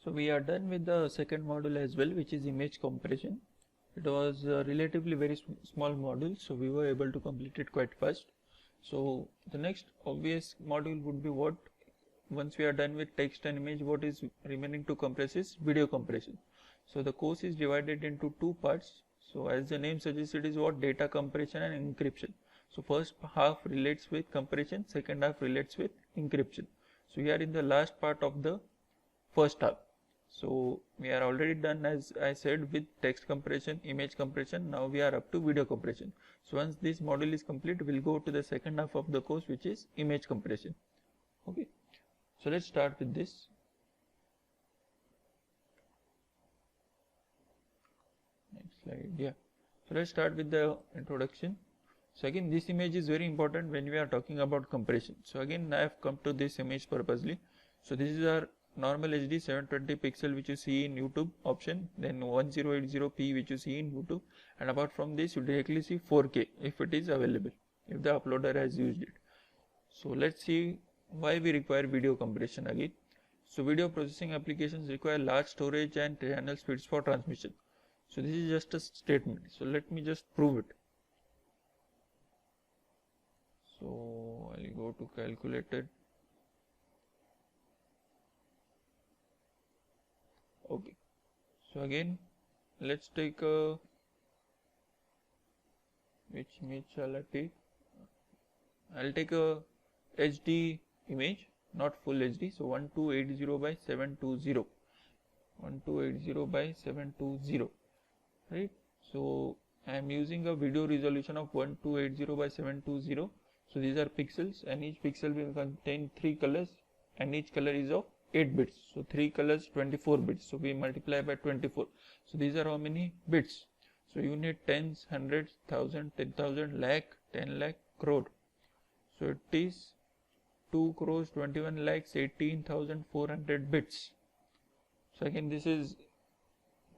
So we are done with the second module as well, which is image compression. It was a relatively very small module, so we were able to complete it quite fast. So the next obvious module would be what, once we are done with text and image, what is remaining to compress is video compression. So the course is divided into two parts. So as the name suggests, it is what, data compression and encryption. So first half relates with compression, second half relates with encryption. So we are in the last part of the first half. So we are already done, as I said, with text compression, image compression. Now we are up to video compression. So once this module is complete, we'll go to the second half of the course, which is image compression. Okay, so let's start with this. Next slide. Yeah, so let's start with the introduction. So again, this image is very important when we are talking about compression. So again, I have come to this image purposely. So this is our normal HD 720 pixel which you see in YouTube option, then 1080p which you see in YouTube, and apart from this you directly see 4K if it is available, if the uploader has used it. So let's see why we require video compression again. So video processing applications require large storage and channel speeds for transmission. So this is just a statement. So let me just prove it. So I'll go to calculator. Okay, so again let's take a, which image shall I take? I'll take a HD image, not full HD. So 1280 by 720, 1280 by 720, right? So I am using a video resolution of 1280 by 720. So these are pixels, and each pixel will contain 3 colors, and each color is of 8 bits. So 3 colors, 24 bits. So we multiply by 24. So these are how many bits? So you need tens, hundreds, thousand, 10,000, lakh, 10 lakh, crore. So it is 2 crores 21 lakhs 18,400 bits. So again, this is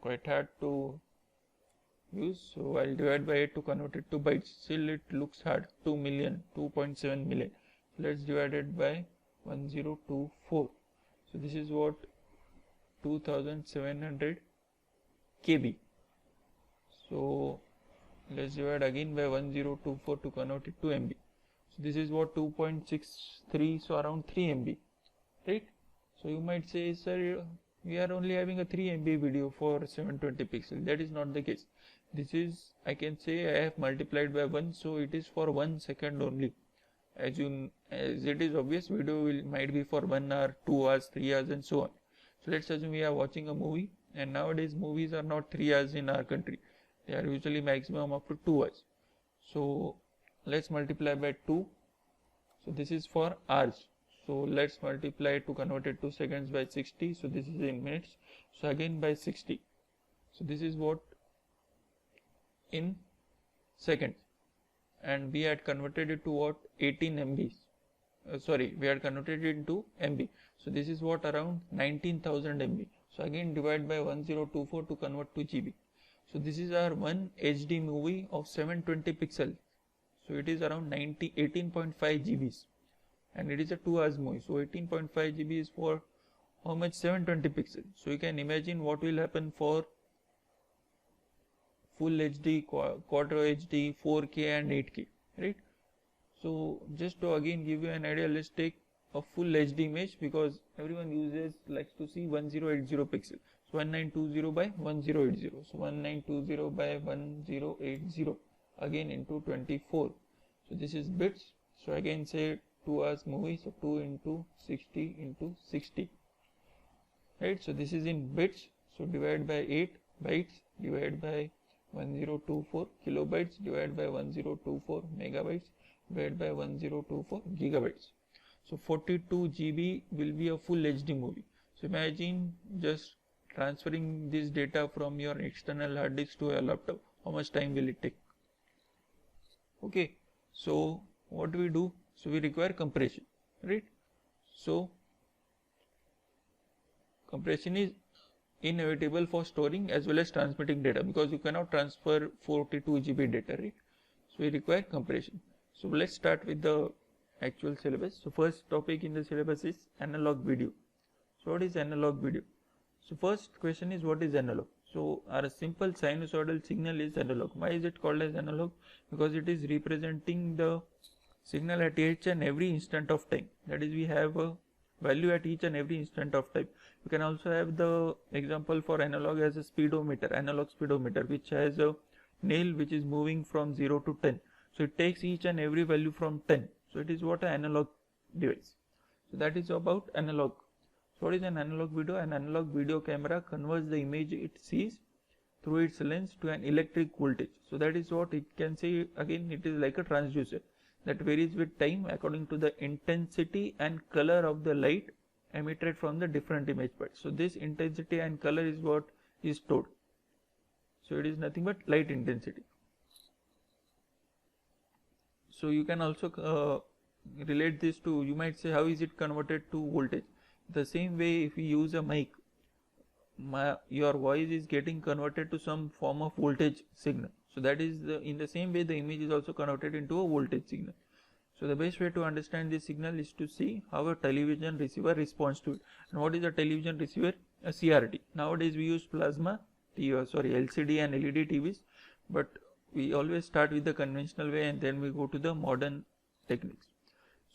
quite hard to use. So I'll divide by 8 to convert it to bytes. Still it looks hard. 2 million, 2.7 million. Let's divide it by 1024. So this is what, 2700 KB. So let's divide again by 1024 to convert it to MB. So this is what, 2.63, so around 3 MB, right? So you might say, sir, we are only having a 3 MB video for 720 pixels. That is not the case. This is, I can say, I have multiplied by 1, so it is for 1 second only. As it is obvious, video might be for 1 hour, 2 hours, 3 hours, and so on. So let's assume we are watching a movie, and nowadays movies are not 3 hours in our country. They are usually maximum up to 2 hours. So let's multiply by 2. So this is for hours. So let's multiply to convert it to seconds by 60. So this is in minutes. So again by 60. So this is what, in seconds. And we had converted it to what, 18 MBs. We had converted it into MB. So this is what, around 19,000 MB. So again divide by 1024 to convert to GB. So this is our one HD movie of 720 pixel. So it is around 18.5 GBs, and it is a 2 hours movie. So 18.5 GB is for how much? 720 pixel. So you can imagine what will happen for full HD, quarter HD, 4K and 8K, right? So just to again give you an idea, let's take a full HD image, because everyone likes to see 1080 pixel. So 1920 by 1080. So 1920 by 1080 again into 24. So this is bits. So again say 2 hours movie. So 2 into 60 into 60. Right. So this is in bits. So divide by 8 bytes, divide by 1024 kilobytes, divide by 1024 megabytes, divide by 1024 gigabytes. So 42 GB will be a full HD movie. So imagine just transferring this data from your external hard disk to a laptop. How much time will it take? Okay, so what do we do? So we require compression, right? So compression is inevitable for storing as well as transmitting data, because you cannot transfer 42 GB data, right? So we require compression. So let's start with the actual syllabus. So first topic in the syllabus is analog video. So what is analog video? So first question is, what is analog? So our simple sinusoidal signal is analog. Why is it called as analog? Because it is representing the signal at each and every instant of time. That is, we have a value at each and every instant of time. You can also have the example for analog as a speedometer, analog speedometer, which has a nail which is moving from 0 to 10. So it takes each and every value from 10. So it is what an analog device. So that is about analog. So what is an analog video? An analog video camera converts the image it sees through its lens to an electric voltage. So that is what it can say. Again, it is like a transducer that varies with time according to the intensity and color of the light emitted from the different image parts. So this intensity and color is what is stored. So it is nothing but light intensity. So you can also relate this to, you might say, how is it converted to voltage? The same way, if we use a mic, your voice is getting converted to some form of voltage signal. So that is in the same way the image is also converted into a voltage signal. So the best way to understand this signal is to see how a television receiver responds to it. And what is a television receiver? A CRT. Nowadays we use plasma, LCD and LED TVs, but we always start with the conventional way and then we go to the modern techniques.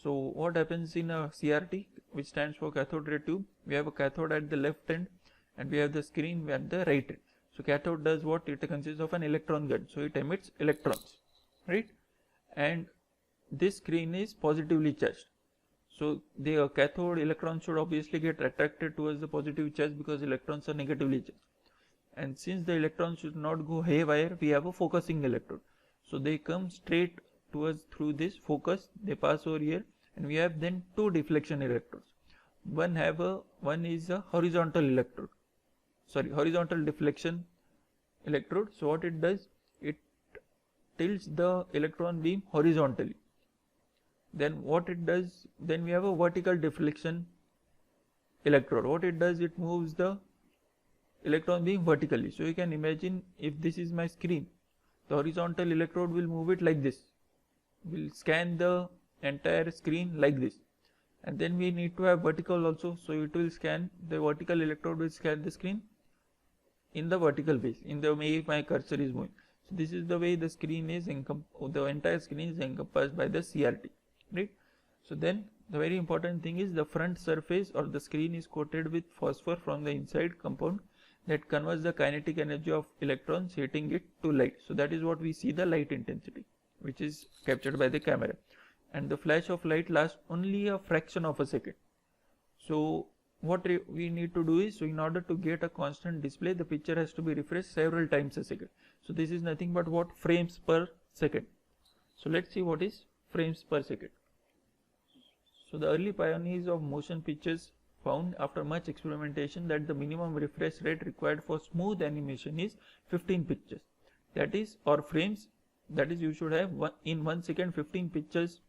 So what happens in a CRT, which stands for cathode ray tube? We have a cathode at the left end and we have the screen at the right end. So cathode does what? It consists of an electron gun. So it emits electrons, right? And this screen is positively charged. So the cathode electrons should obviously get attracted towards the positive charge because electrons are negatively charged. And since the electrons should not go haywire, we have a focusing electrode. So they come straight towards through this focus, they pass over here, and we have then two deflection electrodes. One is a horizontal electrode, horizontal deflection electrode. So what it does, it tilts the electron beam horizontally. Then what it does, then we have a vertical deflection electrode. What it does, it moves the electron beam vertically. So you can imagine, if this is my screen, the horizontal electrode will move it like this, will scan the entire screen like this, and then we need to have vertical also. So it will scan, the vertical electrode will scan the screen in the vertical base, in the way my cursor is moving. So this is the way the screen is the entire screen is encompassed by the CRT, right? So then the very important thing is the front surface or the screen is coated with phosphor from the inside compound that converts the kinetic energy of electrons hitting it to light. So that is what we see, the light intensity, which is captured by the camera. And the flash of light lasts only a fraction of a second. So what we need to do is, so in order to get a constant display, the picture has to be refreshed several times a second. So this is nothing but what? Frames per second. So let's see what is frames per second. So the early pioneers of motion pictures found after much experimentation that the minimum refresh rate required for smooth animation is 15 pictures. That is, or frames, that is, you should have in 1 second 15 pictures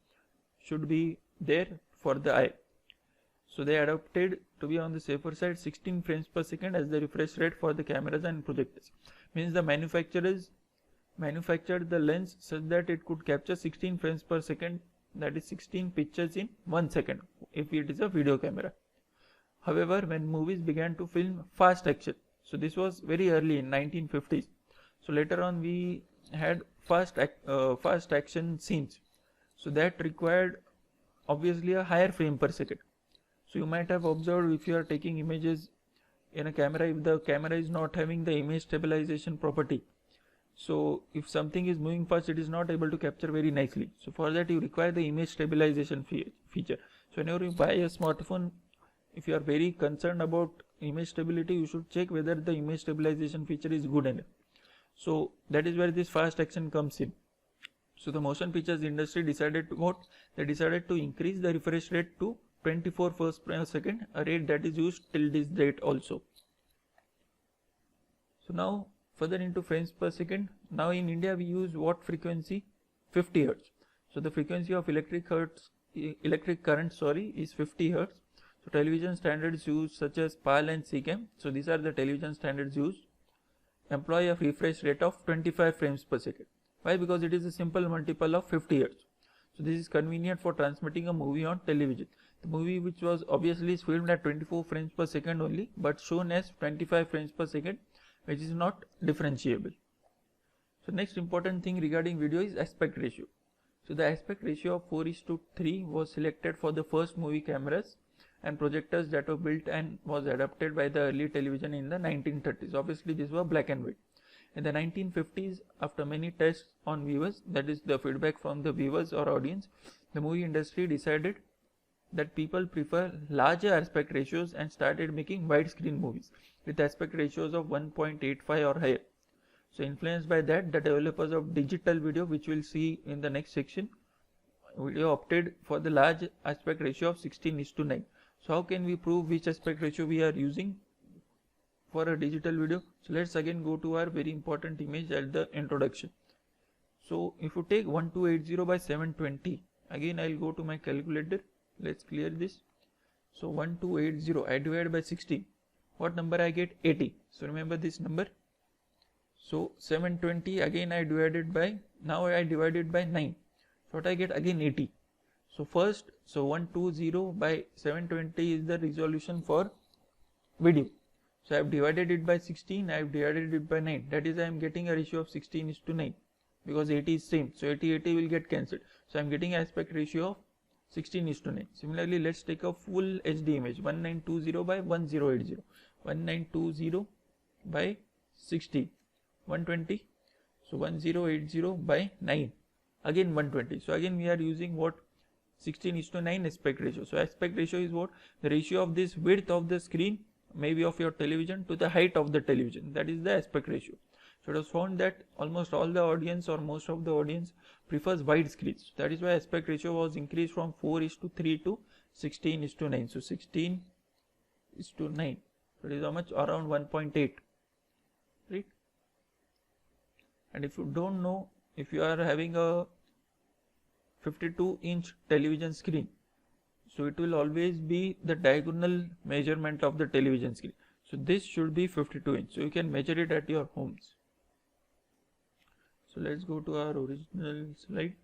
should be there for the eye. So they adopted, to be on the safer side, 16 frames per second as the refresh rate for the cameras and projectors. Means the manufacturers manufactured the lens such that it could capture 16 frames per second, that is 16 pictures in 1 second if it is a video camera. However, when movies began to film fast action, so this was very early in 1950s. So later on we had fast action scenes. So that required obviously a higher frame per second. So you might have observed, if you are taking images in a camera, if the camera is not having the image stabilization property, so if something is moving fast, it is not able to capture very nicely. So for that you require the image stabilization feature. So whenever you buy a smartphone, if you are very concerned about image stability, you should check whether the image stabilization feature is good enough. So that is where this fast action comes in. So the motion pictures industry decided to what? They decided to increase the refresh rate to 24 frames per second, a rate that is used till this date also. So now further into frames per second. Now in India we use what frequency? 50 Hz. So the frequency of electric current is 50 Hz. So television standards used such as PAL and SECAM, so these are the television standards used, employ a refresh rate of 25 frames per second. Why? Because it is a simple multiple of 50 Hz. So this is convenient for transmitting a movie on television. the movie which was obviously filmed at 24 frames per second only, but shown as 25 frames per second, which is not differentiable. So next important thing regarding video is aspect ratio. So the aspect ratio of 4:3 was selected for the first movie cameras and projectors that were built and was adopted by the early television in the 1930s. Obviously these were black and white. In the 1950s, after many tests on viewers, that is the feedback from the viewers or audience, the movie industry decided that people prefer larger aspect ratios and started making widescreen movies with aspect ratios of 1.85 or higher. So influenced by that, the developers of digital video, which we'll see in the next section, video opted for the large aspect ratio of 16:9. So how can we prove which aspect ratio we are using for a digital video? So let's again go to our very important image at the introduction. So if you take 1280 by 720, again I'll go to my calculator. Let's clear this. So 1280 I divide by 16. What number I get? 80. So remember this number. So 720 again I divided by, now I divided by 9. So what I get? Again 80. So first, so 120 by 720 is the resolution for video. So I have divided it by 16, I have divided it by 9. That is I am getting a ratio of 16:9 because 80 is same. So 80 will get cancelled. So I am getting aspect ratio of 16:9. Similarly, let's take a full HD image, 1920 by 1080. 1920 by 60. 120. So 1080 by 9. Again 120. So again we are using what? 16:9 aspect ratio. So aspect ratio is what? The ratio of this width of the screen, maybe of your television, to the height of the television. That is the aspect ratio. So it was found that almost all the audience or most of the audience prefers wide screens. That is why aspect ratio was increased from 4:3 to 16:9. So 16:9. So it is how much? Around 1.8. Right? And if you don't know, if you are having a 52-inch television screen, so it will always be the diagonal measurement of the television screen. So this should be 52 inch. So you can measure it at your homes. So let's go to our original slide.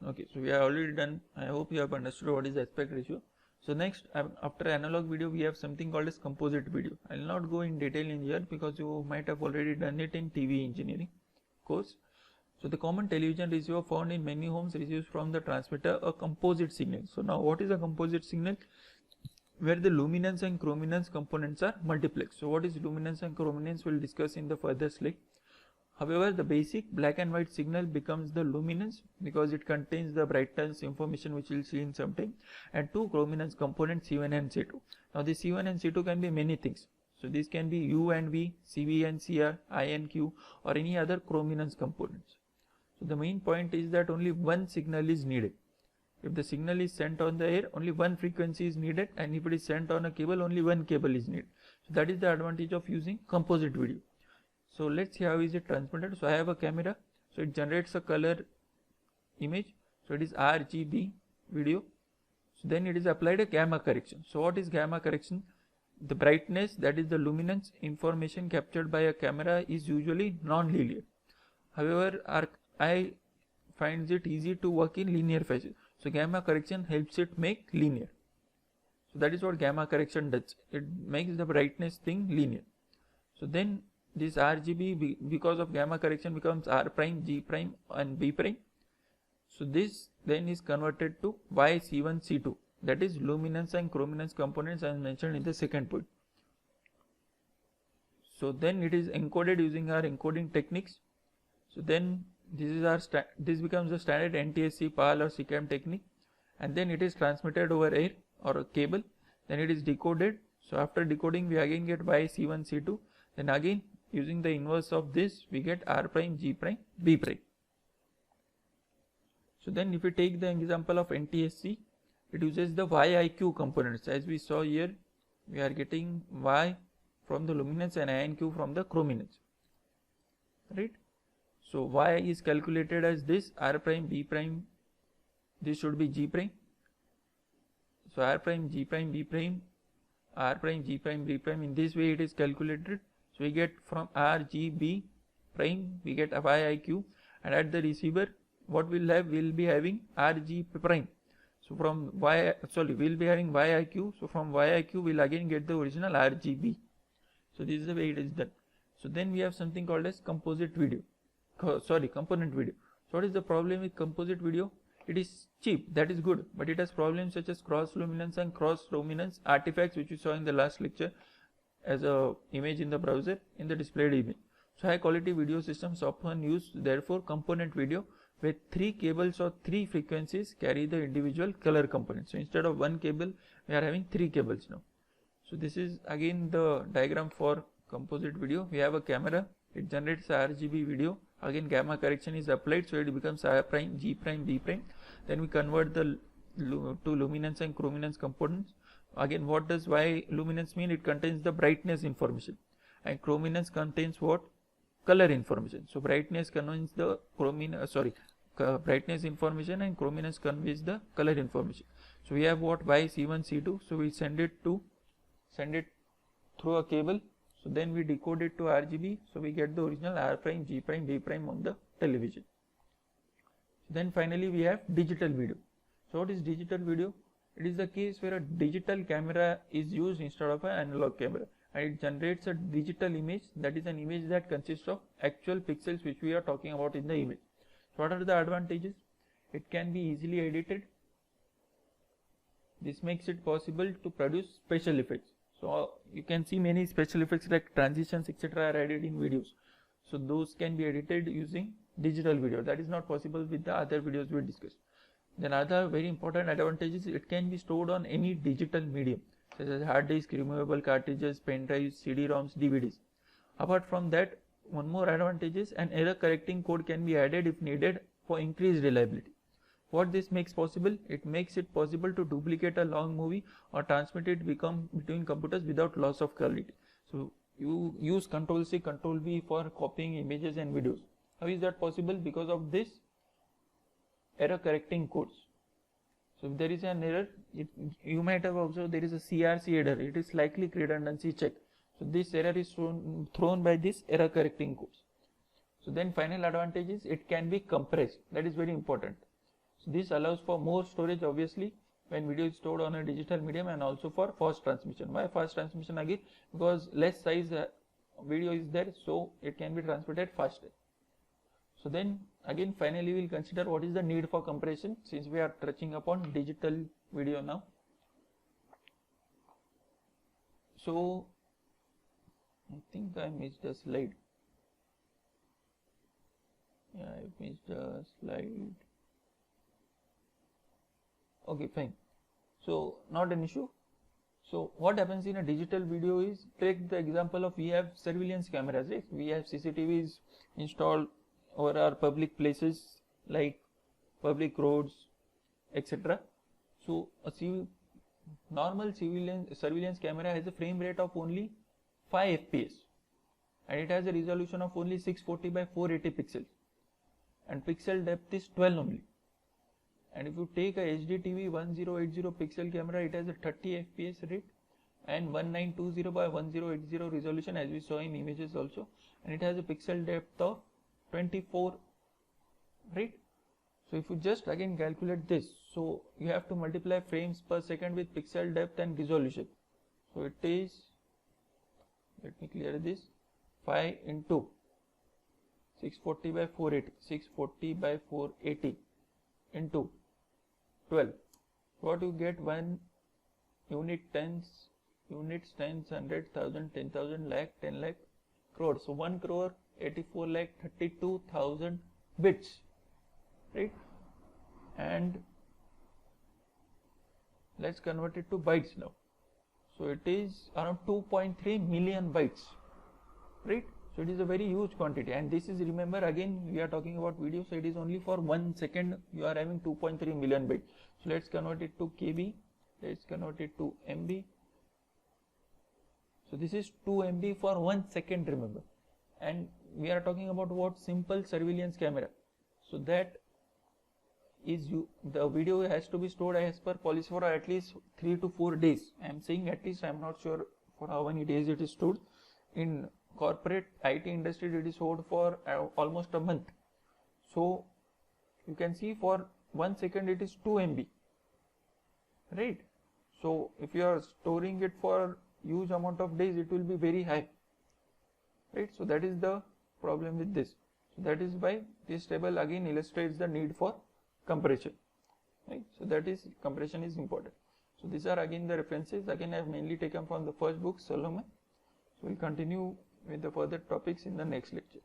Okay, so we are already done. I hope you have understood what is aspect ratio. So next, after analog video, we have something called as composite video. I will not go in detail in here because you might have already done it in TV engineering course. So the common television receiver found in many homes receives from the transmitter a composite signal. So now what is a composite signal? Where the luminance and chrominance components are multiplexed. So what is luminance and chrominance we'll discuss in the further slide. However, the basic black and white signal becomes the luminance because it contains the brightness information which we'll see in some time, and two chrominance components C1 and C2. Now the C1 and C2 can be many things. So these can be U and V, CV and CR, I and Q, or any other chrominance components. So the main point is that only one signal is needed. If the signal is sent on the air, only one frequency is needed, and if it is sent on a cable, only one cable is needed. So that is the advantage of using composite video. So let's see how is it transmitted. So I have a camera, so it generates a color image. So it is RGB video. So then it is applied a gamma correction. So what is gamma correction? The brightness, that is the luminance information captured by a camera, is usually non-linear. However, our eye finds it easy to work in linear fashion. So gamma correction helps it make linear. So that is what gamma correction does. It makes the brightness thing linear. So then this RGB, because of gamma correction, becomes R prime, G prime and B prime. So this then is converted to Y, C1, C2. That is luminance and chrominance components as mentioned in the second point. So then it is encoded using our encoding techniques. So then this is our this becomes the standard NTSC, PAL or SICAM technique, and then it is transmitted over air or a cable. Then it is decoded. So after decoding, we again get Y, C1, C2. Then again using the inverse of this, we get R prime, G prime, B prime. So then if we take the example of NTSC, it uses the YIQ components. As we saw here, we are getting Y from the luminance and INQ from the chrominance, right? So Y is calculated as this, R prime, B prime, this should be G prime. So R prime, G prime, B prime, R prime, G prime, B prime, in this way it is calculated. So we get from R, G, B prime, we get a YIQ, and at the receiver what we'll be having RG prime. So from we'll be having YIQ. So from YIQ we'll again get the original RGB. So this is the way it is done. So then we have something called as component video. So what is the problem with composite video? It is cheap, that is good, but it has problems such as cross luminance and cross luminance artifacts, which we saw in the last lecture as a image in the browser in the displayed image. So high quality video systems often use therefore component video, where 3 cables or 3 frequencies carry the individual color components. So instead of 1 cable, we are having 3 cables now. So this is again the diagram for composite video. We have a camera, it generates a RGB video. Again gamma correction is applied, so it becomes R prime, G prime, B prime. Then we convert the to luminance and chrominance components. Again, what does Y luminance mean? It contains the brightness information, and chrominance contains what? Color information. So brightness conveys the brightness information, and chrominance conveys the color information. So we have what? Y C1 C2. So we send it through a cable. So then we decode it to RGB, so we get the original R prime, G prime, B prime on the television. Then finally we have digital video. So what is digital video? It is the case where a digital camera is used instead of an analog camera, and it generates a digital image, that is an image that consists of actual pixels which we are talking about in the image. So what are the advantages? It can be easily edited. This makes it possible to produce special effects. So you can see many special effects like transitions etc. are added in videos. So those can be edited using digital video. That is not possible with the other videos we discussed. Then other very important advantage is it can be stored on any digital medium such as hard disk, removable cartridges, pen drives, CD-ROMs, DVDs. Apart from that, one more advantage is an error correcting code can be added if needed for increased reliability. What this makes possible? It makes it possible to duplicate a long movie or transmit it between computers without loss of quality. So you use Ctrl-C, Ctrl-V for copying images and videos. How is that possible? Because of this error correcting codes. So if there is an error, you might have observed there is a CRC error. It is likely redundancy check. So this error is thrown by this error correcting codes. So then final advantage is it can be compressed. That is very important. So this allows for more storage obviously when video is stored on a digital medium, and also for fast transmission. Why fast transmission? Again, because less size video is there, so it can be transmitted faster. So then again finally we will consider what is the need for compression, since we are touching upon digital video now. So I think I missed a slide. Yeah, I missed a slide. Okay, fine. So not an issue. So what happens in a digital video is, take the example of we have surveillance cameras, right? We have CCTVs installed over our public places like public roads, etc. So a normal surveillance camera has a frame rate of only 5 fps, and it has a resolution of only 640 by 480 pixels, and pixel depth is 12 only. And if you take a HDTV 1080 pixel camera, it has a 30 fps rate and 1920 by 1080 resolution, as we saw in images also, and it has a pixel depth of 24, right? So if you just again calculate this, so you have to multiply frames per second with pixel depth and resolution. So it is, let me clear this, 5 into 640 by 480 into 12. What you get? 1 unit, tens, units, tens, 100,000, 10,000, lakh, 10 lakh, crore. So 1 crore 84 lakh 32,000 bits, right? And let's convert it to bytes now. So it is around 2.3 million bytes, right? So it is a very huge quantity, and this is, remember again we are talking about video, so it is only for 1 second you are having 2.3 million bytes. So let's convert it to KB, let's convert it to MB. So this is 2 MB for 1 second, remember, and we are talking about what? Simple surveillance camera. So that is, the video has to be stored as per policy for at least 3 to 4 days. I am saying at least, I am not sure for how many days it is stored. In corporate IT industry it is stored for almost a month. So you can see for 1 second it is 2 MB, right? So if you are storing it for huge amount of days, it will be very high, right? So that is the problem with this. So that is why this table again illustrates the need for compression, right? So that is, compression is important. So these are again the references. Again I have mainly taken from the first book, Salome. So we'll continue with the further topics in the next lecture.